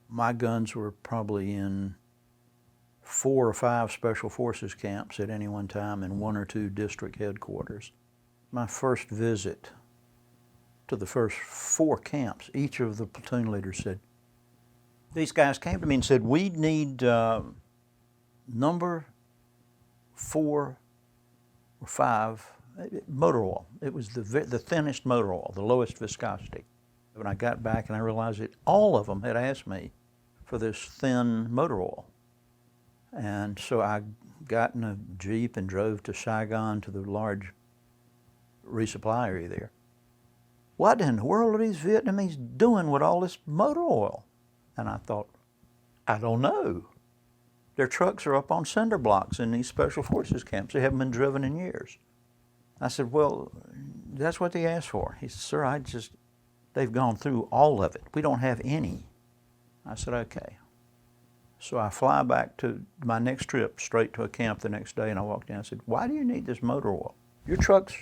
My guns were probably in 4 or 5 Special Forces camps at any one time and 1 or 2 district headquarters. My first visit to the first 4 camps, each of the platoon leaders said, these guys came to me and said, we need number 4 or 5 motor oil. It was the thinnest motor oil, the lowest viscosity. When I got back and I realized that all of them had asked me for this thin motor oil. And so I got in a Jeep and drove to Saigon to the large resupply area there. What in the world are these Vietnamese doing with all this motor oil? And I thought, I don't know. Their trucks are up on cinder blocks in these Special Forces camps. They haven't been driven in years. I said, well, that's what they asked for. He said, sir, they've gone through all of it. We don't have any. I said, okay. So I fly back to my next trip, straight to a camp the next day, and I walked in and I said, why do you need this motor oil? Your trucks,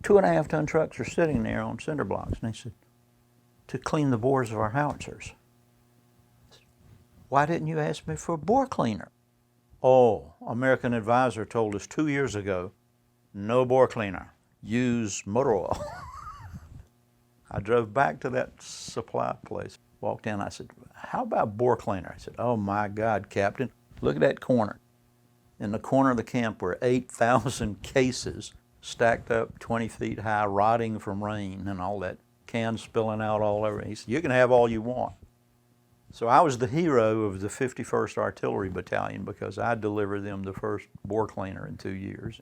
2.5-ton trucks are sitting there on cinder blocks. And they said, to clean the bores of our howitzers. Why didn't you ask me for a bore cleaner? Oh, American Advisor told us 2 years ago, no bore cleaner, use motor oil. I drove back to that supply place, walked in, I said, how about bore cleaner? I said, oh my God, Captain, look at that corner. In the corner of the camp were 8,000 cases stacked up 20 feet high, rotting from rain and all that, cans spilling out all over. He said, you can have all you want. So I was the hero of the 51st Artillery Battalion because I delivered them the first bore cleaner in 2 years.